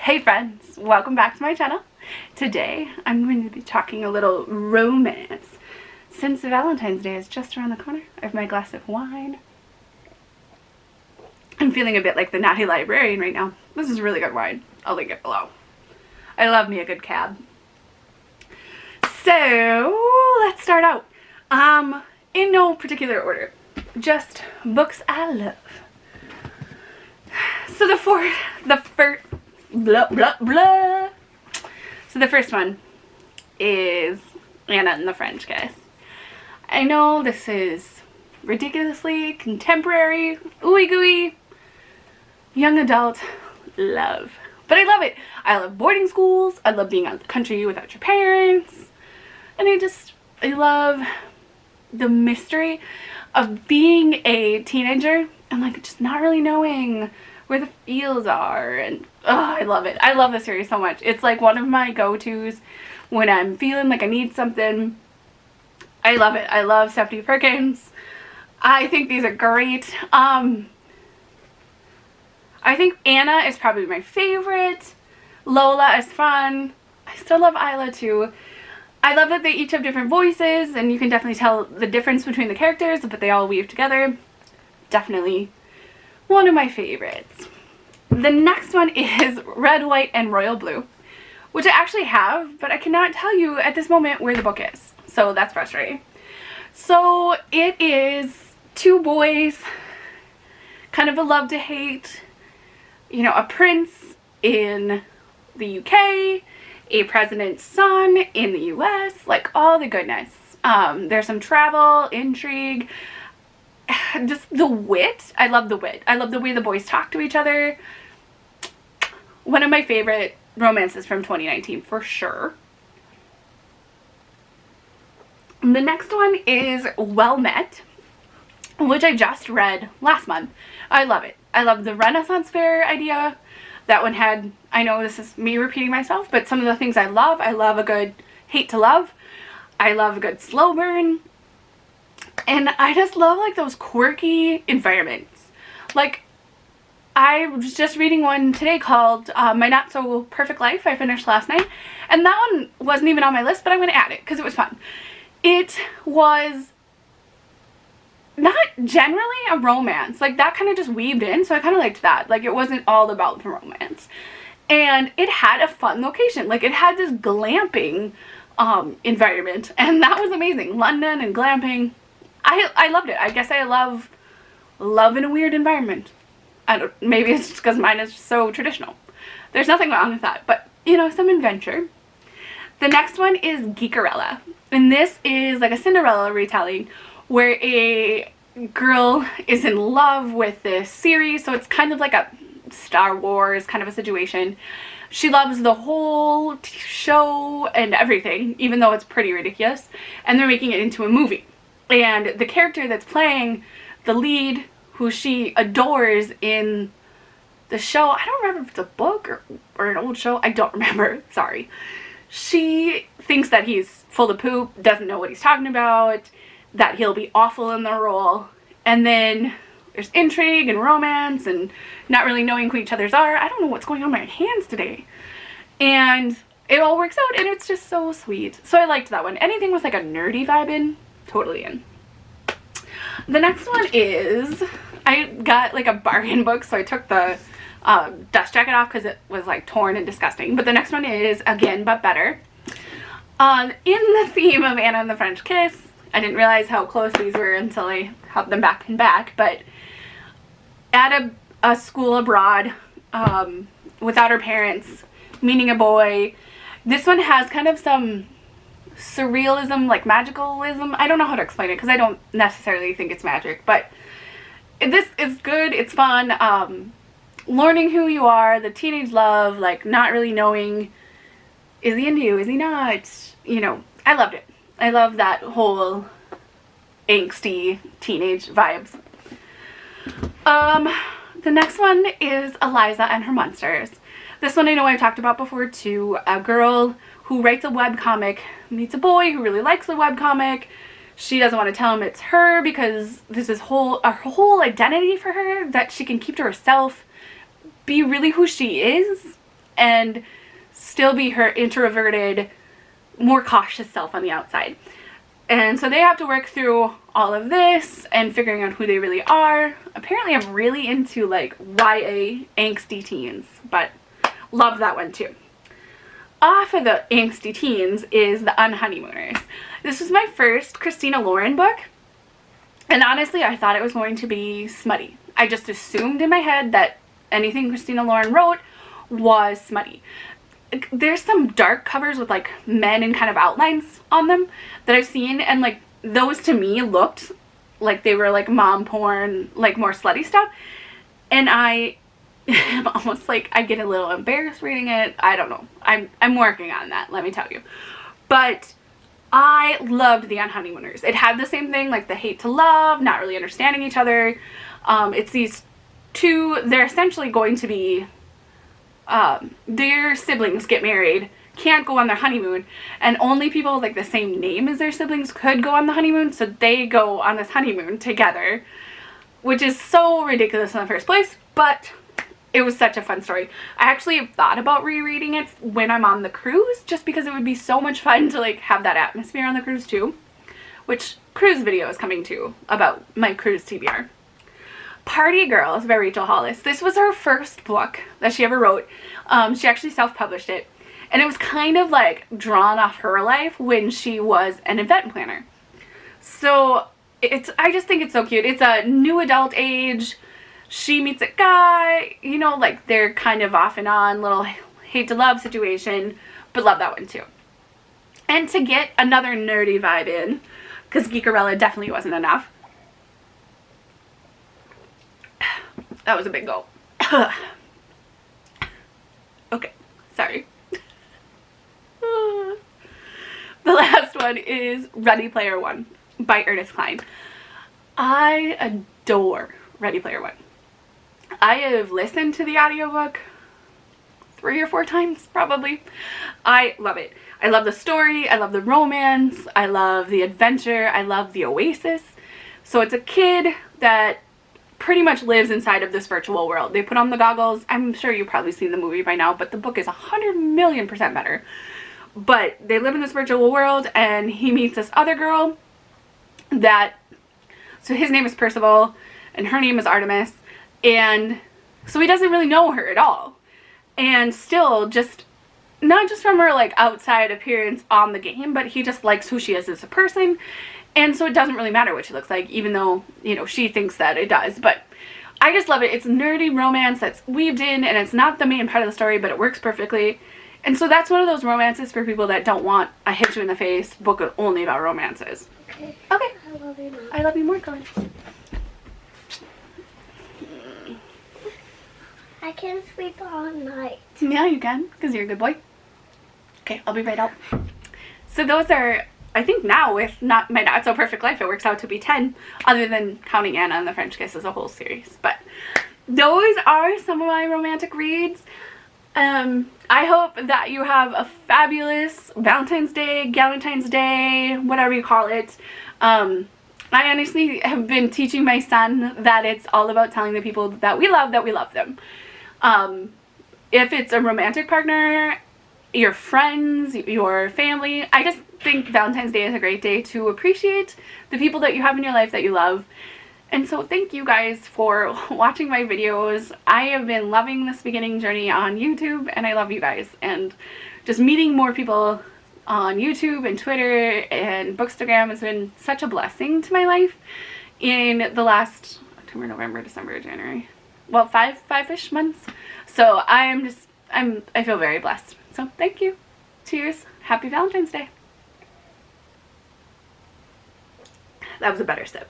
Hey friends, welcome back to my channel. Today I'm going to be talking a little romance. Since Valentine's Day is just around the corner, I have my glass of wine. I'm feeling a bit like the naughty librarian right now. This is really good wine. I'll link it below. I love me a good cab. So let's start out. In no particular order, just books I love. So the first blah blah blah. So the first one is Anna and the French Kiss. I know this is ridiculously contemporary, ooey gooey, young adult love. But I love it. I love boarding schools. I love being out of the country without your parents. And I love the mystery of being a teenager and like just not really knowing where the feels are, and I love it. I love the series so much. It's like one of my go-tos when I'm feeling like I need something. I love it. I love Stephanie Perkins. I think these are great. I think Anna is probably my favorite. Lola is fun. I still love Isla too. I love that they each have different voices and you can definitely tell the difference between the characters, but they all weave together. Definitely one of my favorites. The next one is Red, White, and Royal Blue, which I actually have, but I cannot tell you at this moment where the book is. So that's frustrating. So it is two boys, kind of a love to hate, you know, a prince in the UK, a president's son in the US, like all the goodness. There's some travel, intrigue, just the wit. I love the wit. I love the way the boys talk to each other. One of my favorite romances from 2019 for sure. The next one is Well Met, which I just read last month. I love it. I love the Renaissance Fair idea. That one had, I know this is me repeating myself, but some of the things I love a good hate to love. I love a good slow burn. And I just love like those quirky environments. Like I was just reading one today called My Not So Perfect Life. I finished last night. And that one wasn't even on my list, but I'm going to add it because it was fun. It was not generally a romance. Like that kind of just weaved in. So I kind of liked that. Like it wasn't all about the romance. And it had a fun location. Like it had this glamping environment. And that was amazing. London and glamping. I loved it. I guess I love in a weird environment. Maybe it's just because mine is so traditional. There's nothing wrong with that, but you know, some adventure. The next one is Geek Arella, and this is like a Cinderella retelling where a girl is in love with this series, so it's kind of like a Star Wars kind of a situation. She loves the whole show and everything, even though it's pretty ridiculous, and they're making it into a movie. And the character that's playing the lead, who she adores in the show, I don't remember if it's a book or an old show, I don't remember, sorry. She thinks that he's full of poop, doesn't know what he's talking about, that he'll be awful in the role, and then there's intrigue and romance and not really knowing who each other's are. I don't know what's going on in my hands today. And it all works out and it's just so sweet. So I liked that one. Anything with like a nerdy vibe in, totally in. The next one is, I got like a bargain book, so I took the dust jacket off because it was like torn and disgusting. But the next one is Again But Better. In the theme of Anna and the French Kiss, I didn't realize how close these were until I held them back and back, but at a school abroad, without her parents, meeting a boy. This one has kind of some surrealism, like magicalism. I don't know how to explain it because I don't necessarily think it's magic, but this is good. It's fun. Learning who you are, the teenage love, like not really knowing, is he into you, is he not? You know, I loved it. I love that whole angsty teenage vibes. The next one is Eliza and Her Monsters. This one I know I've talked about before too. A girl who writes a webcomic meets a boy who really likes the webcomic. She doesn't want to tell him it's her because this is a whole identity for her that she can keep to herself, be really who she is, and still be her introverted, more cautious self on the outside. And so they have to work through all of this and figuring out who they really are. Apparently I'm really into like YA angsty teens, but love that one too. Off of the angsty teens is The Unhoneymooners. This was my first Christina Lauren book, and honestly I thought it was going to be smutty. I just assumed in my head that anything Christina Lauren wrote was smutty. There's some dark covers with like men and kind of outlines on them that I've seen, and like those to me looked like they were like mom porn, like more slutty stuff, and I am almost like I get a little embarrassed reading it. I don't know. I'm working on that, let me tell you. But I loved The Unhoneymooners. It had the same thing, like the hate to love, not really understanding each other. It's these two, they're essentially going to be their siblings get married, can't go on their honeymoon, and only people with like the same name as their siblings could go on the honeymoon, so they go on this honeymoon together, which is so ridiculous in the first place, but it was such a fun story. I actually have thought about rereading it when I'm on the cruise, just because it would be so much fun to like have that atmosphere on the cruise too, which cruise video is coming too about my cruise TBR. Party Girls by Rachel Hollis. This was her first book that she ever wrote. She actually self-published it, and it was kind of like drawn off her life when she was an event planner. So I just think it's so cute. It's a new adult age. She meets a guy, you know, like they're kind of off and on, little hate to love situation, but love that one too. And to get another nerdy vibe in, because Geek Arella definitely wasn't enough. That was a big gulp. Okay, sorry. The last one is Ready Player One by Ernest Cline. I adore Ready Player One. I have listened to the audiobook 3 or 4 times probably. I love it. I love the story, I love the romance, I love the adventure, I love the oasis. So it's a kid that pretty much lives inside of this virtual world. They put on the goggles. I'm sure you've probably seen the movie by now, but the book is 100,000,000% better. But they live in this virtual world, and he meets this other girl that, so his name is Percival and her name is Artemis, and so he doesn't really know her at all. And still, just not just from her like outside appearance on the game, but he just likes who she is as a person. And so it doesn't really matter what she looks like, even though, you know, she thinks that it does. But I just love it. It's nerdy romance that's weaved in, and it's not the main part of the story, but it works perfectly. And so that's one of those romances for people that don't want a hit you in the face book only about romances. Okay. Okay. I love you more. I love you more, Colin. I can sleep all night. Yeah, you can, because you're a good boy. Okay, I'll be right out. So those are, I think now with my Not So Perfect Life, it works out to be 10, other than counting Anna and the French Kiss as a whole series. But those are some of my romantic reads. I hope that you have a fabulous Valentine's Day, Galentine's Day, whatever you call it. I honestly have been teaching my son that it's all about telling the people that we love them. If it's a romantic partner, your friends, your family, I just think Valentine's Day is a great day to appreciate the people that you have in your life that you love. And so thank you guys for watching my videos. I have been loving this beginning journey on YouTube, and I love you guys. And just meeting more people on YouTube and Twitter and Bookstagram has been such a blessing to my life in the last October, November, December, January. Well, five-ish months. So I feel very blessed. So thank you. Cheers. Happy Valentine's Day. That was a better sip.